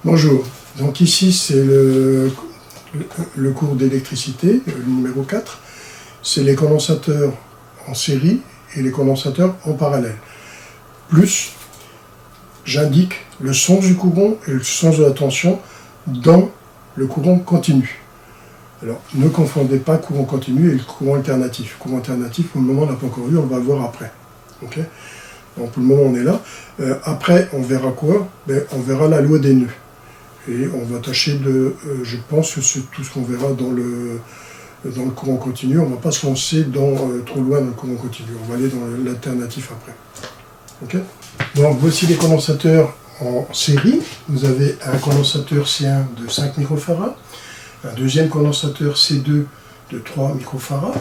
Bonjour, donc ici c'est le cours d'électricité, le numéro 4. C'est les condensateurs en série et les condensateurs en parallèle. Plus, j'indique le sens du courant et le sens de la tension dans le courant continu. Alors, ne confondez pas courant continu et le courant alternatif. Courant alternatif, pour le moment, on n'a pas encore vu, on va le voir après. Okay, donc, pour le moment, on est là. Après, on verra quoi? On verra la loi des nœuds. Et on va tâcher de... je pense que c'est tout ce qu'on verra dans le courant continu. On ne va pas se lancer trop loin dans le courant continu. On va aller dans l'alternatif après. Okay, donc, voici les condensateurs en série. Vous avez un condensateur C1 de 5 microfarads, un deuxième condensateur C2 de 3 microfarads,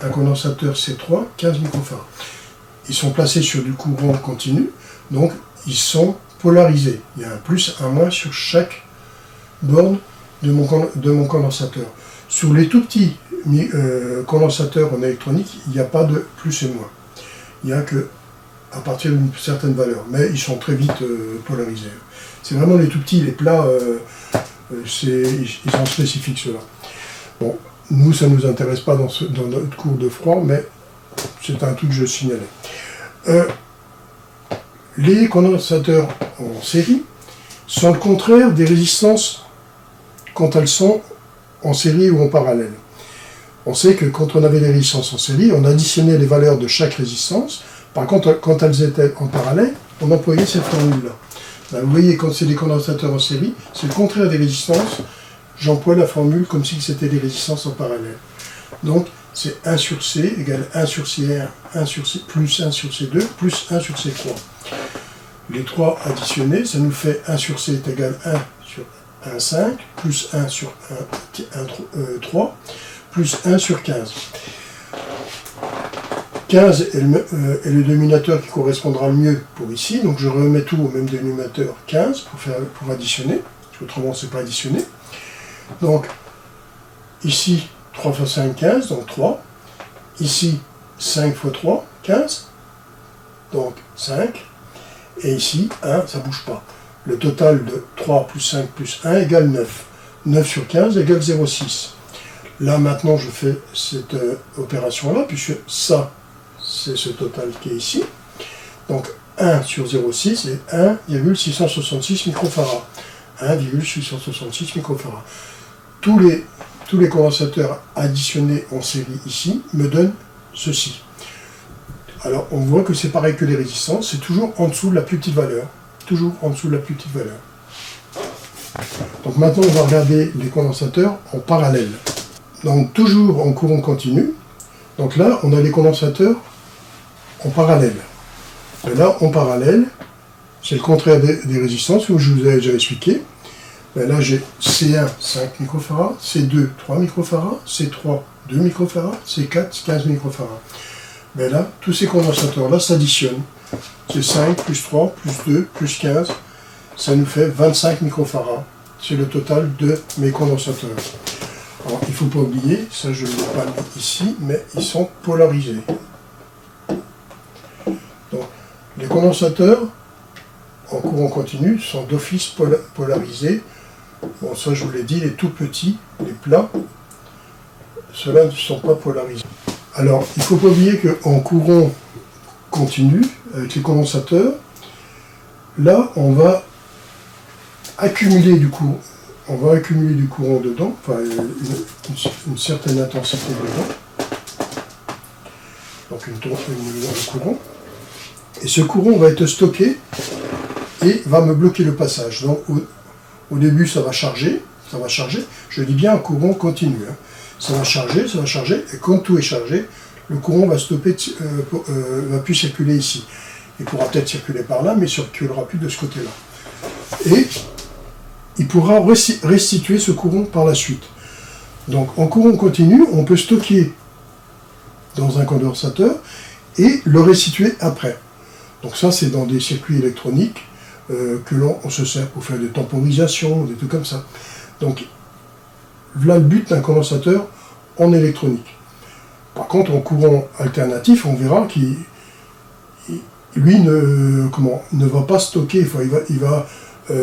un condensateur C3, 15 microfarads. Ils sont placés sur du courant continu, donc ils sont polarisés. Il y a un plus, un moins sur chaque borne de mon condensateur. Sur les tout petits condensateurs en électronique, il n'y a pas de plus et moins. Il n'y a que à partir d'une certaine valeur, mais ils sont très vite polarisés. C'est vraiment les tout petits, les plats, ils sont spécifiques ceux-là. Bon, nous, ça ne nous intéresse pas dans notre cours de froid, mais c'est un truc que je signalais. Les condensateurs en série sont le contraire des résistances quand elles sont en série ou en parallèle. On sait que quand on avait des résistances en série, on additionnait les valeurs de chaque résistance. Par contre, quand elles étaient en parallèle, on employait cette formule-là. Ben, vous voyez, quand c'est des condensateurs en série, c'est le contraire des résistances. J'emploie la formule comme si c'était des résistances en parallèle. Donc, c'est 1 sur C égale 1 sur C1, 1 sur C, plus 1 sur C2, plus 1 sur C3. Les trois additionnés, ça nous fait 1 sur C est égal 1 sur 1, 5, plus 1 sur 3, plus 1 sur 15. 15 est le dénominateur qui correspondra le mieux pour ici, donc je remets tout au même dénominateur 15 pour additionner, parce qu'autrement c'est pas additionné. Donc ici 3 fois 5, 15, donc 3. Ici 5 fois 3, 15, donc 5. Et ici 1, ça ne bouge pas. Le total de 3 plus 5 plus 1 égale 9. 9 sur 15 égale 0,6. Là maintenant je fais cette opération-là, puisque ça, c'est ce total qui est ici. Donc 1 sur 0,6 est 1,666 microfarads. 1,666 microfarads. Tous les condensateurs additionnés en série ici me donnent ceci. Alors on voit que c'est pareil que les résistances, c'est toujours en dessous de la plus petite valeur. Toujours en dessous de la plus petite valeur. Donc maintenant on va regarder les condensateurs en parallèle. Donc toujours en courant continu. Donc là on a les condensateurs en parallèle. Et là en parallèle, c'est le contraire des résistances, comme je vous ai déjà expliqué. Ben là j'ai C1 5 microfarads, C2 3 microfarads, C3 2 microfarads, C4 15 microfarads. Ben là, tous ces condensateurs-là s'additionnent. C'est 5 plus 3 plus 2 plus 15, ça nous fait 25 microfarads. C'est le total de mes condensateurs. Alors il ne faut pas oublier, ça je ne l'ai pas mis ici, mais ils sont polarisés. Donc les condensateurs en courant continu sont d'office polarisés. Bon, ça je vous l'ai dit, les tout petits, les plats, ceux-là ne sont pas polarisés. Alors, il ne faut pas oublier qu'en courant continu, avec les condensateurs, là, on va accumuler du courant. On va accumuler du courant dedans, enfin une certaine intensité dedans. Donc un courant. Et ce courant va être stocké et va me bloquer le passage. Donc au début, ça va charger, je dis bien un courant continu. Hein. Ça va charger, et quand tout est chargé, le courant va stopper, va plus circuler ici. Il pourra peut-être circuler par là, mais il ne circulera plus de ce côté-là. Et il pourra restituer ce courant par la suite. Donc en courant continu, on peut stocker dans un condensateur et le restituer après. Donc ça, c'est dans des circuits électroniques que l'on se sert pour faire des temporisations, des trucs comme ça. Donc, voilà le but d'un condensateur en électronique. Par contre, en courant alternatif, on verra qu'il lui ne va pas stocker, il va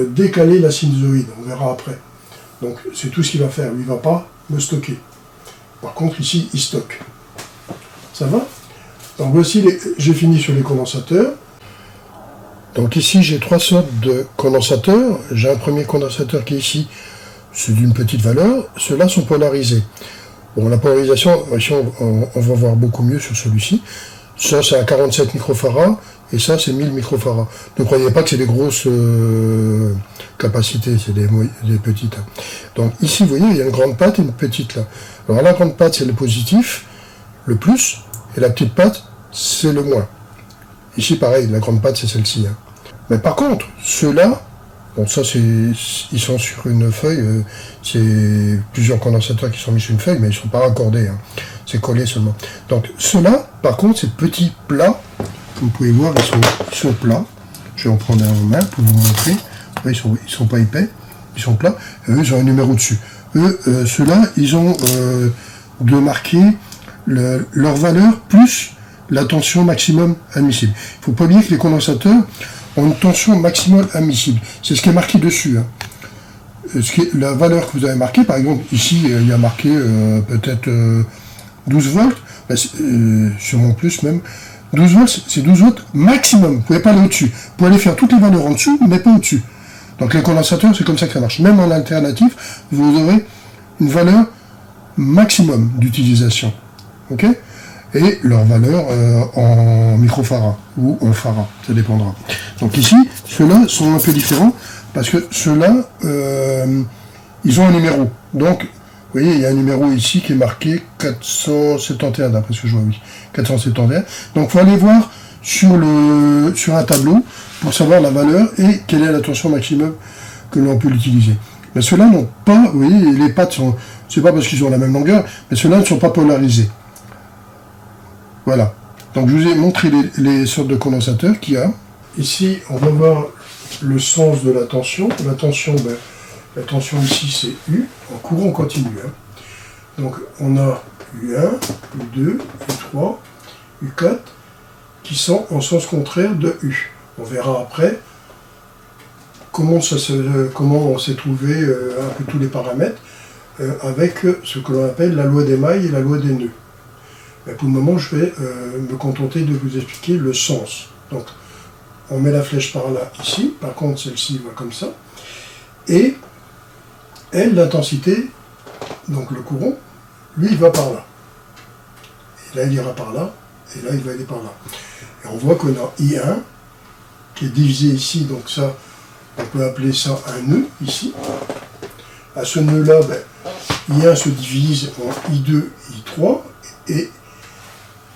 décaler la sinusoïde, on verra après. Donc c'est tout ce qu'il va faire, lui il ne va pas me stocker. Par contre ici il stocke. Ça va? Donc voici, j'ai fini sur les condensateurs. Donc ici j'ai 3 sortes de condensateurs. J'ai un premier condensateur qui est ici, c'est d'une petite valeur. Ceux-là sont polarisés. Bon, la polarisation, ici on va voir beaucoup mieux sur celui-ci. Ça c'est à 47 microfarads et ça c'est 1000 microfarads. Ne croyez pas que c'est des grosses capacités, c'est des petites. Donc ici vous voyez il y a une grande patte et une petite là. Alors la grande patte c'est le positif, le plus, et la petite patte c'est le moins. Ici pareil, la grande patte c'est celle-ci. Mais par contre, ceux-là, bon ça c'est, ils sont sur une feuille, c'est plusieurs condensateurs qui sont mis sur une feuille, mais ils ne sont pas raccordés, c'est collé seulement. Donc ceux-là, par contre, ces petits plats, comme vous pouvez voir, ils sont plats. Je vais en prendre un en main pour vous montrer. Ils sont pas épais, ils sont plats. Et eux, ils ont un numéro dessus. Eux, ceux-là, ils ont de marquer leur valeur plus la tension maximum admissible. Il ne faut pas oublier que les condensateurs ont une tension maximum admissible. C'est ce qui est marqué dessus. La valeur que vous avez marquée, par exemple, ici, il y a marqué peut-être 12 volts, sur mon plus même. 12 volts, c'est 12 volts maximum. Vous ne pouvez pas aller au-dessus. Vous pouvez aller faire toutes les valeurs en dessous, mais pas au-dessus. Donc les condensateurs, c'est comme ça que ça marche. Même en alternatif, vous aurez une valeur maximum d'utilisation. Ok? Et leur valeur en microfarad ou en farad, ça dépendra. Donc ici, ceux-là sont un peu différents parce que ceux-là, ils ont un numéro. Donc, vous voyez, il y a un numéro ici qui est marqué 471, d'après ce que je vois, oui. 471. Donc, il faut aller voir sur un tableau pour savoir la valeur et quelle est la tension maximum que l'on peut l'utiliser. Mais ceux-là n'ont pas, vous voyez, les pattes sont, c'est pas parce qu'ils ont la même longueur, mais ceux-là ne sont pas polarisés. Voilà. Donc, je vous ai montré les sortes de condensateurs qu'il y a. Ici, on va voir le sens de la tension. La tension, la tension ici, c'est U, en courant continu. Donc, on a U1, U2, U3, U4, qui sont en sens contraire de U. On verra après comment on s'est trouvé un peu tous les paramètres avec ce que l'on appelle la loi des mailles et la loi des nœuds. Mais pour le moment, je vais me contenter de vous expliquer le sens. Donc, on met la flèche par là, ici. Par contre, celle-ci va comme ça. Et elle, l'intensité, donc le courant, lui, il va par là. Et là, il ira par là. Et là, il va aller par là. Et on voit qu'on a I1, qui est divisé ici. Donc ça, on peut appeler ça un nœud, ici. À ce nœud-là, I1 se divise en I2, I3. Et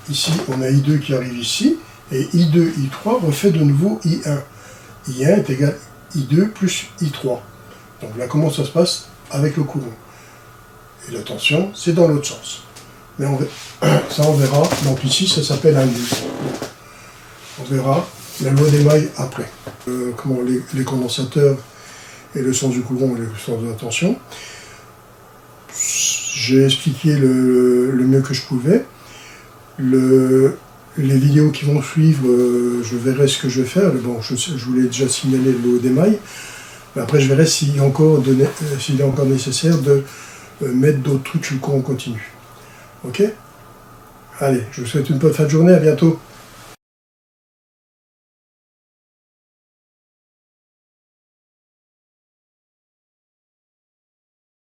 ici, on a I2 qui arrive ici. Et I2, I3 refait de nouveau I1. I1 est égal à I2 plus I3. Donc là, comment ça se passe avec le courant? Et la tension, c'est dans l'autre sens. Mais ça, on verra. Donc ici, ça s'appelle un nœud. On verra la loi des mailles après. Comment les condensateurs et le sens du courant et le sens de la tension. J'ai expliqué le mieux que je pouvais. Les vidéos qui vont suivre, je verrai ce que je vais faire. Bon, je vous l'ai déjà signalé, le haut des mailles. Mais après, je verrai s'il est encore nécessaire de mettre d'autres trucs sur le courant continu. Ok? Allez, je vous souhaite une bonne fin de journée, à bientôt.